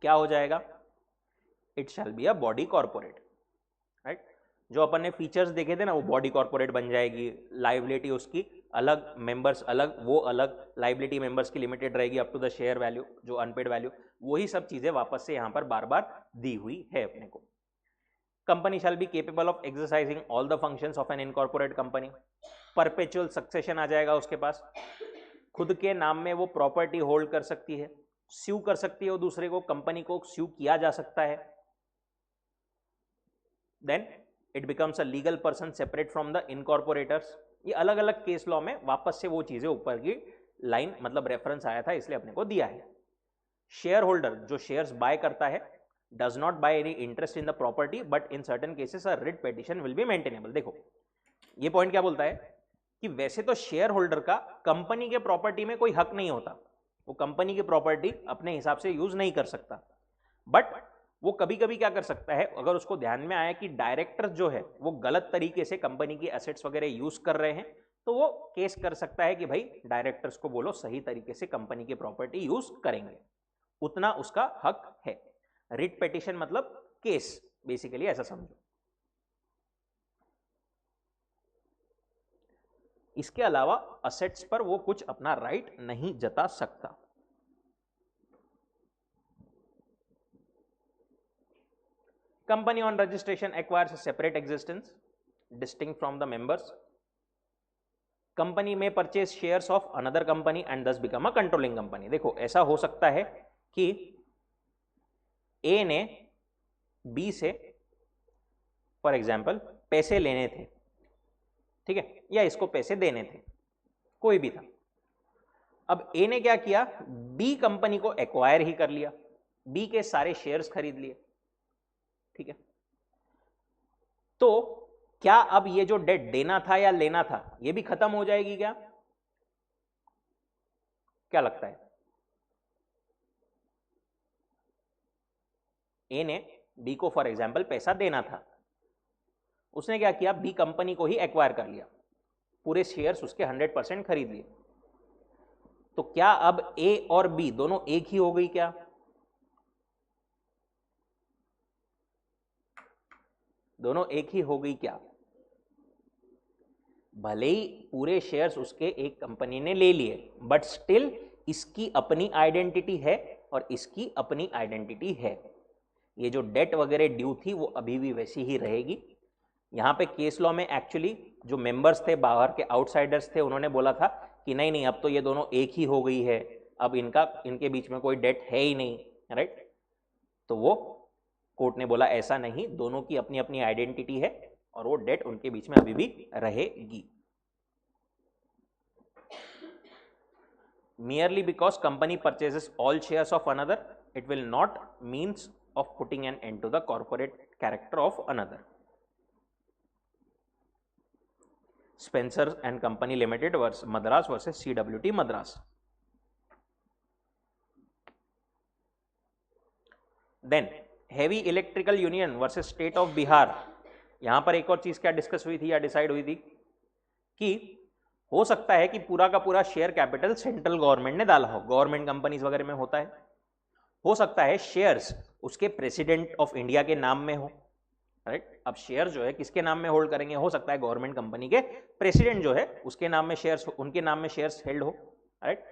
क्या हो जाएगा? It shall be a body corporate, right. जो अपन ने फीचर्स देखे थे ना, वो बॉडी कॉर्पोरेट बन जाएगी, लाइबिलिटी उसकी अलग, मेंबर्स अलग, वो अलग, लाइबिलिटी मेंबर्स की लिमिटेड रहेगी up to the share value, जो अनपेड वैल्यू, वही सब चीजें वापस से यहां पर बार बार दी हुई है अपने को। Company shall be capable of exercising all the functions of an incorporate company, perpetual succession आ जाएगा उसके पास, खुद के नाम में वो प्रॉपर्टी होल्ड कर सकती है, स्यू कर सकती है वो दूसरे को, कंपनी को स्यू किया जा सकता है। Then it becomes a legal person separate from the incorporators. ये अलग अलग केस लॉ में वापस से वो चीजें ऊपर की लाइन मतलब रेफरेंस आया था, इसलिए अपने को दिया है। शेयर होल्डर जो शेयर्स बाय करता है does not by any interest in the property, but in certain cases a writ petition will be maintainable. देखो ये पॉइंट क्या बोलता है कि वैसे तो शेयर होल्डर का कंपनी के प्रॉपर्टी में कोई हक नहीं होता, वो कंपनी की प्रॉपर्टी अपने हिसाब से यूज नहीं कर सकता, बट वो कभी कभी क्या कर सकता है, अगर उसको ध्यान में आया कि डायरेक्टर जो है वो गलत तरीके से कंपनी की एसेट्स वगैरह यूज कर रहे हैं, तो वो केस कर सकता है कि भाई डायरेक्टर्स को बोलो सही तरीके से कंपनी की प्रॉपर्टी यूज करेंगे, उतना उसका हक है। रिट पिटीशन मतलब केस, बेसिकली ऐसा समझो। इसके अलावा असेट्स पर वो कुछ अपना राइट नहीं जता सकता। Company on registration acquires a separate existence distinct from the members. Company में purchase shares of another company and thus become a controlling company. देखो ऐसा हो सकता है कि ए ने बी से फॉर एग्जाम्पल पैसे लेने थे, ठीक है, या इसको पैसे देने थे, कोई भी था। अब ए ने क्या किया, बी कंपनी को एक्वायर ही कर लिया, बी के सारे शेयर्स खरीद लिए, ठीक है। तो क्या अब ये जो डेट देना था या लेना था ये भी खत्म हो जाएगी क्या? क्या लगता है? ए ने बी को फॉर एग्जाम्पल पैसा देना था, उसने क्या किया, बी कंपनी को ही एक्वायर कर लिया, पूरे शेयर्स उसके 100% खरीद लिए। तो क्या अब ए और बी दोनों एक ही हो गई क्या? दोनों एक ही हो गई क्या? भले ही पूरे शेयर्स उसके एक कंपनी ने ले लिए, बट स्टिल इसकी अपनी आइडेंटिटी है और इसकी अपनी आइडेंटिटी है। ये जो डेट वगैरह ड्यू थी वो अभी भी वैसी ही रहेगी। यहाँ पे केस लॉ में एक्चुअली जो मेंबर्स थे, बाहर के आउटसाइडर्स थे, उन्होंने बोला था कि नहीं नहीं अब तो ये दोनों एक ही हो गई है, अब इनके बीच में कोई डेट है ही नहीं, राइट। तो वो कोर्ट ने बोला ऐसा नहीं, दोनों की अपनी अपनी आइडेंटिटी है और वो डेट उनके बीच में अभी भी रहेगी। Merely because company purchases all shares of another, it will not means of putting an end to the corporate character of another. Spencer and Company Limited versus Madras versus CWT Madras. Then Heavy Electrical Union versus State of Bihar. यहां पर एक और चीज क्या discuss हुई थी या decide हुई थी कि हो सकता है कि पूरा का पूरा शेयर कैपिटल सेंट्रल गवर्नमेंट ने डाला हो, गवर्नमेंट कंपनीज वगैरह में होता है, हो सकता है शेयर्स उसके प्रेसिडेंट ऑफ इंडिया के नाम में हो, राइट। अब शेयर जो है किसके नाम में होल्ड करेंगे, हो सकता है गवर्नमेंट कंपनी के प्रेसिडेंट जो है उसके नाम में शेयर्स, उनके नाम में शेयर्स हेल्ड हो, राइट।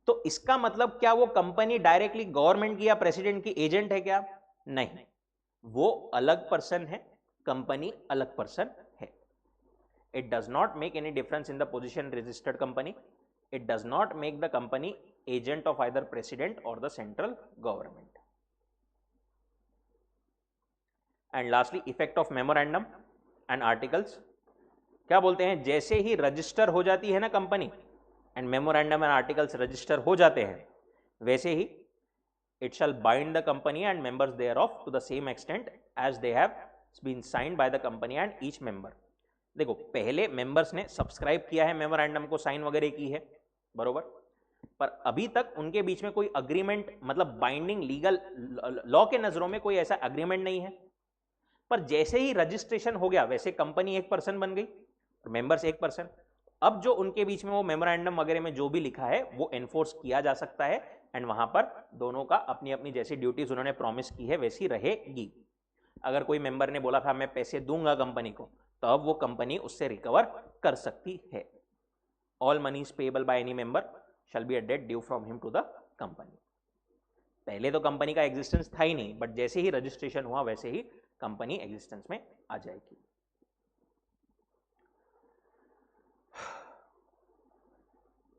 तो इसका मतलब क्या वो कंपनी डायरेक्टली गवर्नमेंट की या प्रेसिडेंट की एजेंट है क्या? नहीं, वो अलग पर्सन है, कंपनी अलग पर्सन है। It does not make any difference in the position registered company. It does not make the company agent of either president or the central government. And lastly, effect of memorandum and articles. क्या बोलते हैं, जैसे ही register हो जाती है ना company and memorandum and articles register हो जाते हैं, वैसे ही it shall bind the company and members thereof to the same extent as they have been signed by the company and each member. देखो पहले मेंबर्स ने सब्सक्राइब किया है memorandum को, साइन वगैरह की है, बरोबर, पर अभी तक उनके बीच में कोई अग्रीमेंट मतलब बाइंडिंग लीगल लॉ के नजरों में कोई ऐसा अग्रीमेंट नहीं है। पर जैसे ही रजिस्ट्रेशन हो गया वैसे कंपनी एक पर्सन बन गई और मेंबर्स एक पर्सन। अब जो उनके बीच में वो मेमोरेंडम वगैरह में जो भी लिखा है वो एनफोर्स किया जा सकता है एंड वहां पर दोनों का अपनी अपनी जैसी ड्यूटीज उन्होंने प्रॉमिस की है वैसी रहेगी। अगर कोई मेंबर ने बोला था मैं पैसे दूंगा कंपनी को, तो अब वो कंपनी उससे रिकवर कर सकती है। All moneys payable by any member shall be a debt due from him to the company. पहले तो कंपनी का एग्जिस्टेंस था ही नहीं, बट जैसे ही रजिस्ट्रेशन हुआ वैसे ही कंपनी एग्जिस्टेंस में आ जाएगी।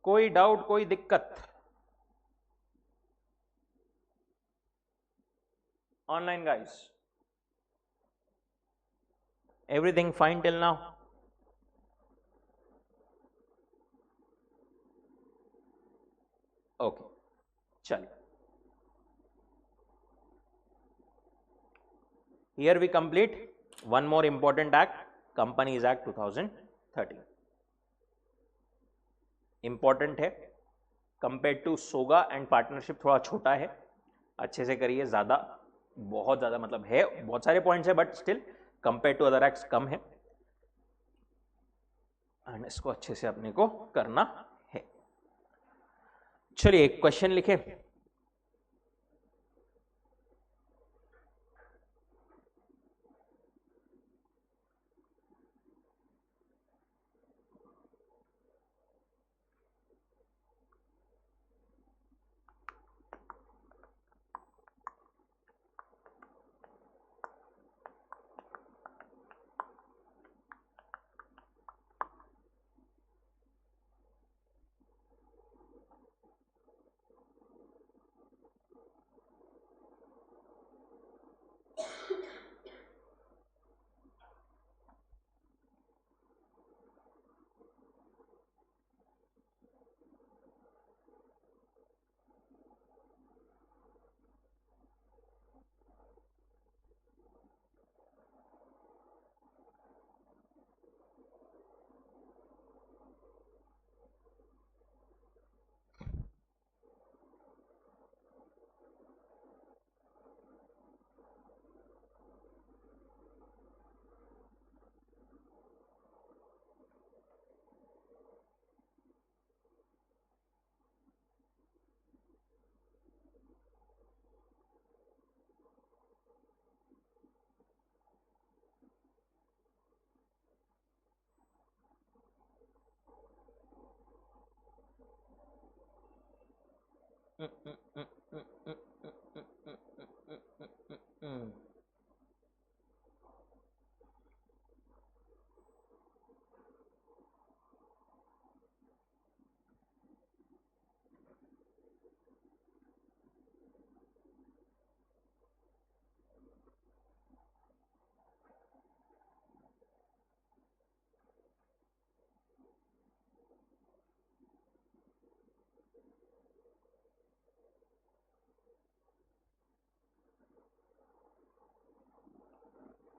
कोई डाउट, कोई दिक्कत? Online guys, everything fine till now? Okay, चलिए। Here we complete one more important act, Companies Act 2013. Important है, कंपेयर टू सोगा एंड पार्टनरशिप थोड़ा छोटा है, अच्छे से करिए। ज़्यादा बहुत ज़्यादा मतलब है, बहुत सारे पॉइंट्स है, but still compare to other acts कम है एंड इसको अच्छे से अपने को करना है। चलिए एक क्वेश्चन लिखे।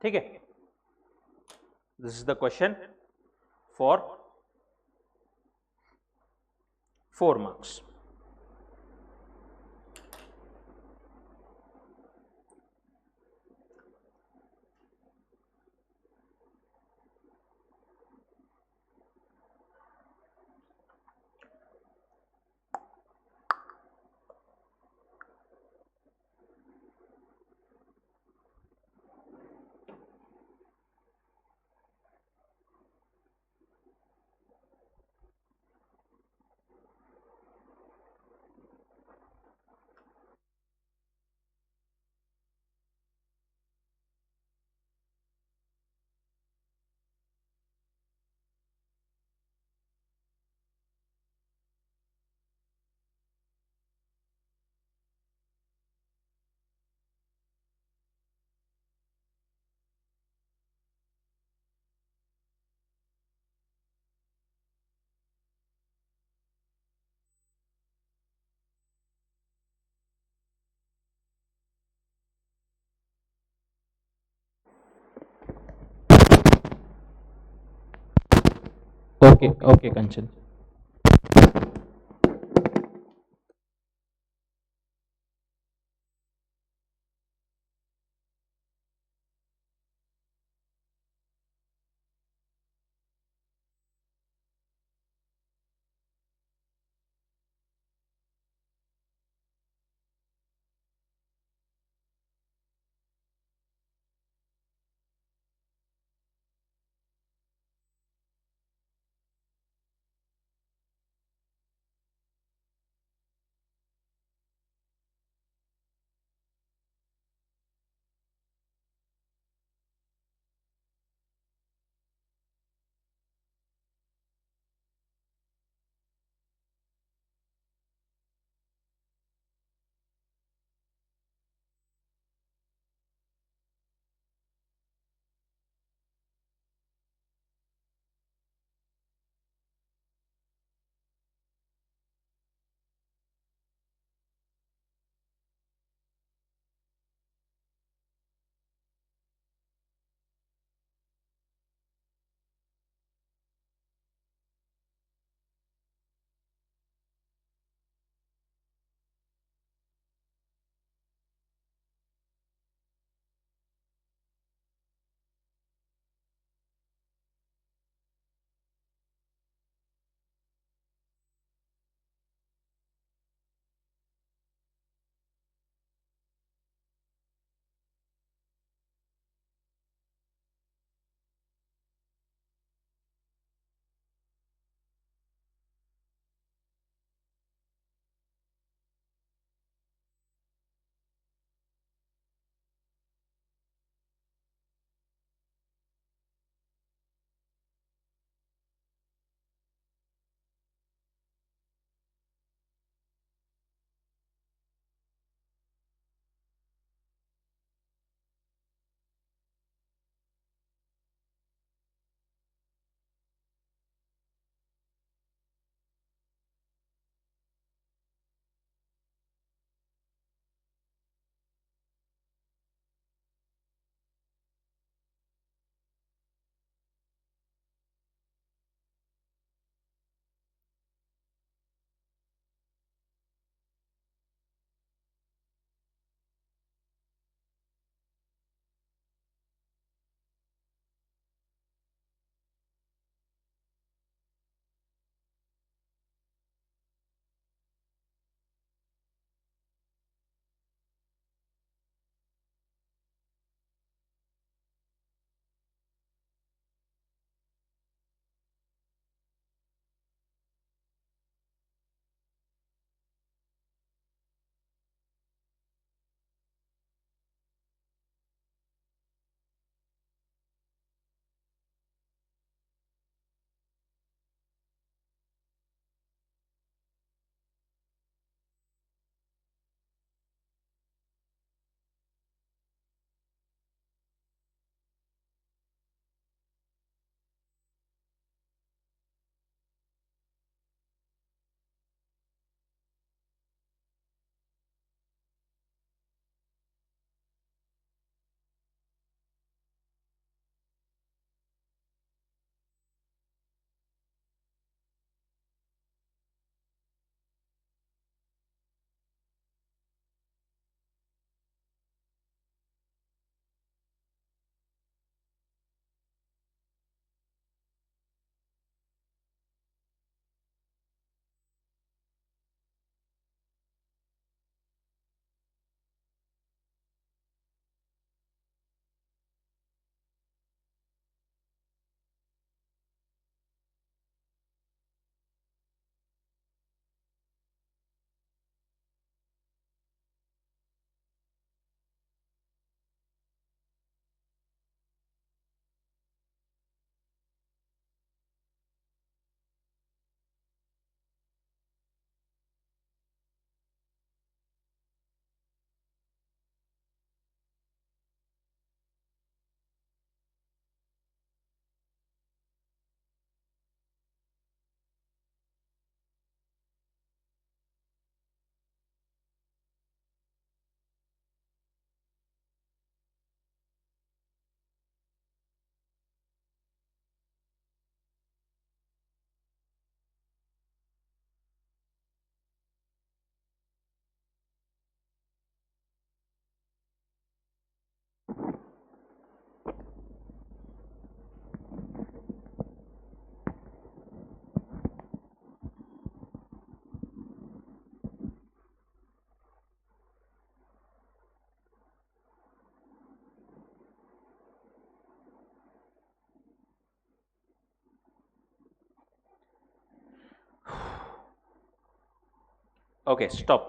ठीक है, this is the question for 4 marks. Okay okay Kanchan. Okay stop.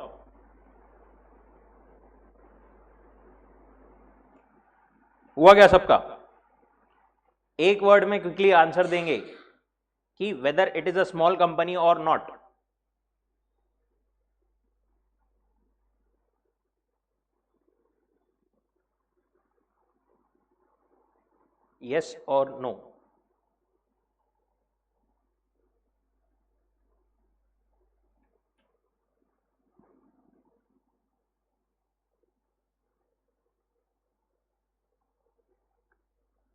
हुआ क्या सबका? एक वर्ड में क्विकली आंसर देंगे कि whether it is a small company or not. Yes or no.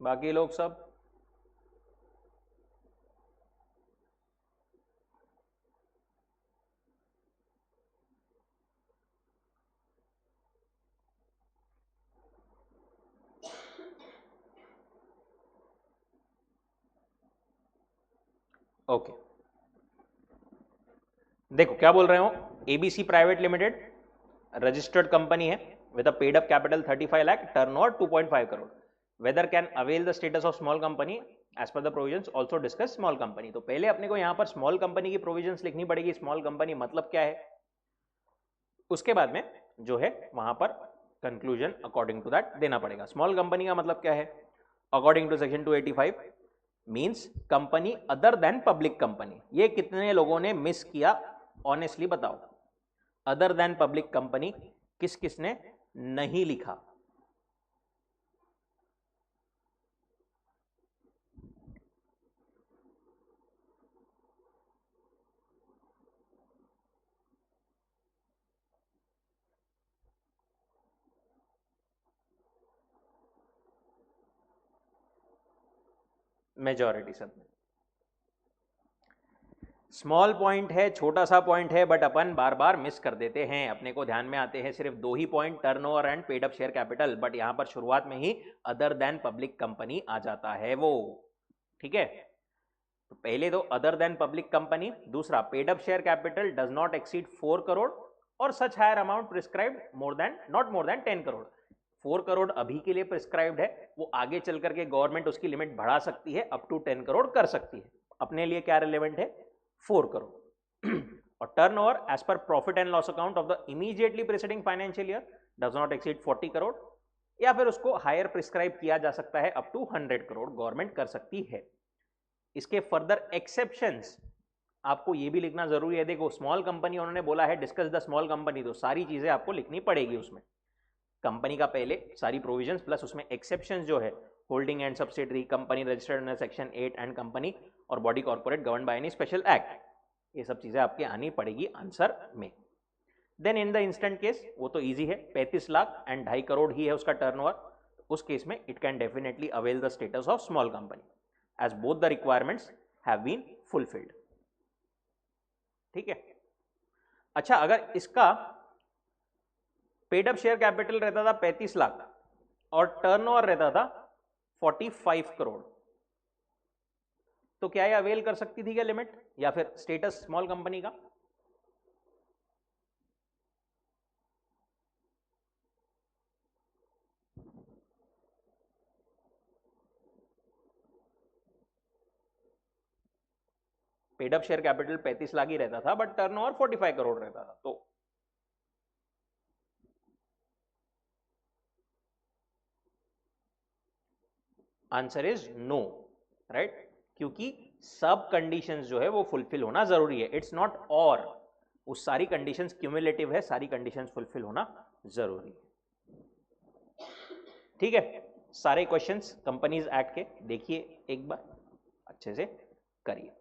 बाकी लोग सब ओके। देखो क्या बोल रहे हो, ABC private limited registered company है with a paid up capital 35 lakh, turnover 2.5 crore. Whether can avail the status of small company as per the provisions also discuss small company. तो पहले अपने को यहां पर स्मॉल कंपनी की प्रोविजंस लिखनी पड़ेगी, स्मॉल कंपनी मतलब क्या है, उसके बाद में जो है वहां पर कंक्लूजन अकॉर्डिंग टू दैट देना पड़ेगा। स्मॉल कंपनी का मतलब क्या है, according to section 285 means company other than public company. ये कितने लोगों ने मिस किया ऑनेस्टली बताओ, अदर देन पब्लिक कंपनी किस किसने नहीं लिखा? मेजॉरिटी सब में। स्मॉल पॉइंट है, छोटा सा पॉइंट है, but upon bar bar miss कर देते हैं। अपने को ध्यान में आते हैं सिर्फ दो ही point, turnover and paid up share capital, but यहां पर शुरुआत में ही अदर देन पब्लिक कंपनी आ जाता है वो। ठीक है, तो पहले दो अदर देन पब्लिक कंपनी, दूसरा paid up share capital does not exceed 4 crore or such higher amount prescribed more than not more than 10 crore. 4 crore अभी के लिए प्रिस्क्राइब्ड है, वो आगे चल करके गवर्नमेंट उसकी लिमिट बढ़ा सकती है, अप टू 10 करोड़ कर सकती है। अपने लिए क्या रिलेवेंट है, 4 करोड़। और turnover as per profit and loss account of the immediately preceding financial year does not exceed 40 crore, या फिर उसको हायर प्रिस्क्राइब किया जा सकता है, अप टू 100 करोड़ गवर्नमेंट कर सकती है। इसके फर्दर एक्सेप्शंस आपको ये भी लिखना जरूरी है। देखो स्मॉल कंपनी उन्होंने बोला है डिस्कस द स्मॉल कंपनी, तो सारी चीजें आपको लिखनी पड़ेगी उसमें, कंपनी का पहले सारी प्रोविजंस प्लस उसमें एक्सेप्शंस जो है, holding and subsidiary, company registered under section 8 and company, और body corporate govern by any special act, ये सब चीजें आपके आनी पड़ेगी आंसर में। Then in the instant case वो तो इजी है, 35 लाख एंड 2.5 करोड़ ही है उसका टर्नओवर, उस केस में it can definitely avail the status of small company as both the requirements have been fulfilled. ठीक है, अच्छा अगर इसका पेड अप शेयर कैपिटल रहता था 35 लाख और टर्नओवर रहता था 45 करोड़, तो क्या ये अवेल कर सकती थी क्या लिमिट या फिर स्टेटस स्मॉल कंपनी का? Paid up share capital 35 lakh ही रहता था बट टर्नओवर 45 करोड़ रहता था, तो आंसर इज नो, राइट, क्योंकि सब कंडीशंस जो है वो फुलफिल होना जरूरी है, इट्स नॉट और, उस सारी कंडीशंस क्यूमुलेटिव है, सारी कंडीशंस फुलफिल होना जरूरी है। ठीक है, सारे क्वेश्चंस कंपनीज एक्ट के देखिए एक बार अच्छे से करिए।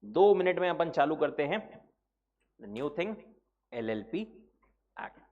2 मिनट में अपन चालू करते हैं न्यू थिंग एलएलपी एक्ट।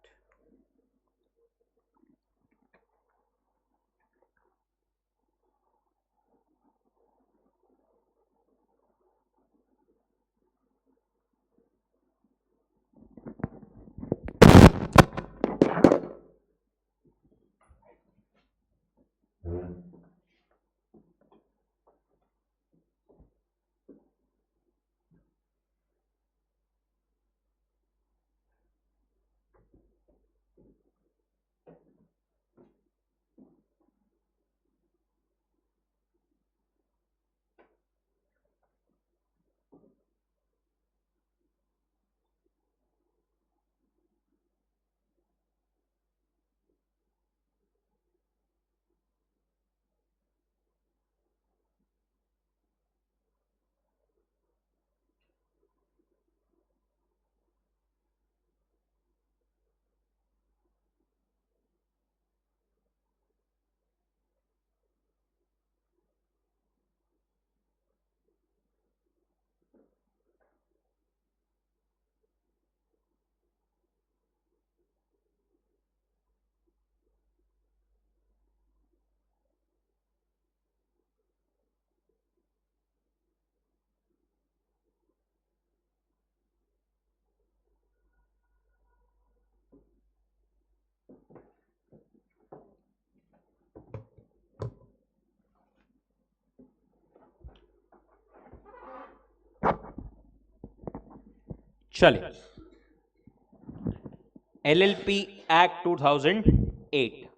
चलिए, LLP एक्ट 2008